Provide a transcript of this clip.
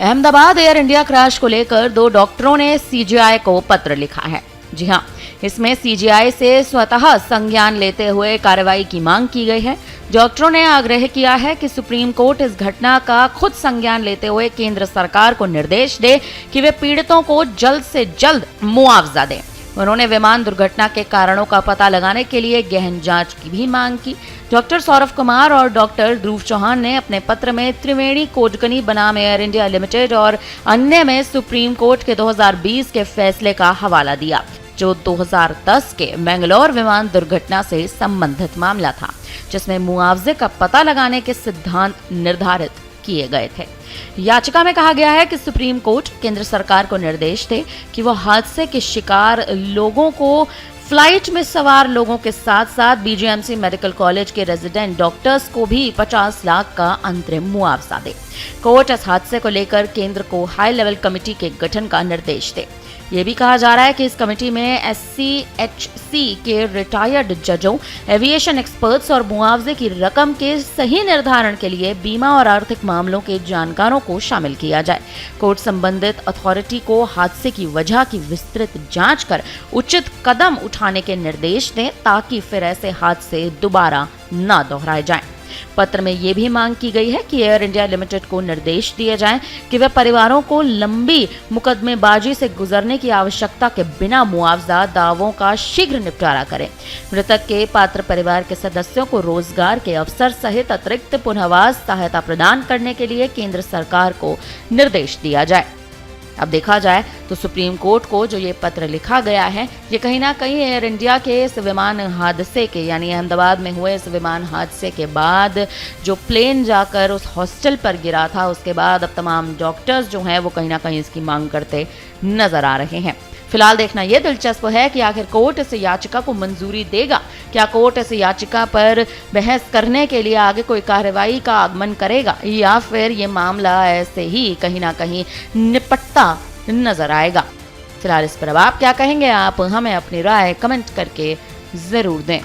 Ahmedabad air India crash को लेकर 2 डॉक्टरों ने सीजीआई को पत्र लिखा है। जी हां, इसमें सीजीआई से स्वतः संज्ञान लेते हुए कार्रवाई की मांग की गई है। डॉक्टरों ने आग्रह किया है कि सुप्रीम कोर्ट इस घटना का खुद संज्ञान लेते हुए केंद्र सरकार को निर्देश दे कि वे पीड़ितों को जल्द से जल्द मुआवजा दें। उन्होंने विमान दुर्घटना के कारणों का पता लगाने के लिए गहन जांच की भी मांग की। डॉक्टर सौरभ कुमार और डॉक्टर ध्रुव चौहान ने अपने पत्र में त्रिवेणी कोटकनी बनाम एयर इंडिया लिमिटेड और अन्य में सुप्रीम कोर्ट के 2020 के फैसले का हवाला दिया, जो 2010 के मैंगलोर विमान दुर्घटना से संबंधित मामला था, जिसमें मुआवजे का पता लगाने के सिद्धांत निर्धारित किए गए थे। याचिका में कहा गया है कि सुप्रीम कोर्ट केंद्र सरकार को निर्देश दे कि वो हादसे के शिकार लोगों को फ्लाइट में सवार लोगों के साथ साथ बीजीएमसी मेडिकल कॉलेज के रेजिडेंट डॉक्टर्स को भी 50 लाख का अंतरिम मुआवजा दे। कोर्ट इस हादसे को लेकर केंद्र को हाई लेवल कमेटी के गठन का निर्देश दे। ये भी कहा जा रहा है कि इस कमेटी में SCHC के रिटायर्ड जजों, एविएशन एक्सपर्ट्स और मुआवजे की रकम के सही निर्धारण के लिए बीमा और आर्थिक मामलों के जानकारों को शामिल किया जाए। कोर्ट संबंधित अथॉरिटी को हादसे की वजह की विस्तृत जांच कर उचित कदम उठाने के निर्देश दें, ताकि फिर ऐसे हादसे दोबारा न दोहराए जाएं। पत्र में यह भी मांग की गई है कि एयर इंडिया लिमिटेड को निर्देश दिए जाएं कि वे परिवारों को लंबी मुकदमेबाजी से गुजरने की आवश्यकता के बिना मुआवजा दावों का शीघ्र निपटारा करें। मृतक के पात्र परिवार के सदस्यों को रोजगार के अवसर सहित अतिरिक्त पुनर्वास सहायता प्रदान करने के लिए केंद्र सरकार को निर्देश दिया जाए। अब देखा जाए तो सुप्रीम कोर्ट को जो ये पत्र लिखा गया है, ये कहीं ना कहीं एयर इंडिया के इस विमान हादसे के, यानी अहमदाबाद में हुए इस विमान हादसे के बाद जो प्लेन जाकर उस हॉस्टल पर गिरा था, उसके बाद अब तमाम डॉक्टर्स जो हैं वो कहीं ना कहीं इसकी मांग करते नजर आ रहे हैं। फिलहाल देखना यह दिलचस्प है कि आखिर कोर्ट इस याचिका को मंजूरी देगा। क्या कोर्ट इस याचिका पर बहस करने के लिए आगे कोई कार्रवाई का आगमन करेगा, या फिर ये मामला ऐसे ही कहीं ना कहीं निपटता नजर आएगा। फिलहाल इस पर अब आप क्या कहेंगे? आप हमें अपनी राय कमेंट करके जरूर दें।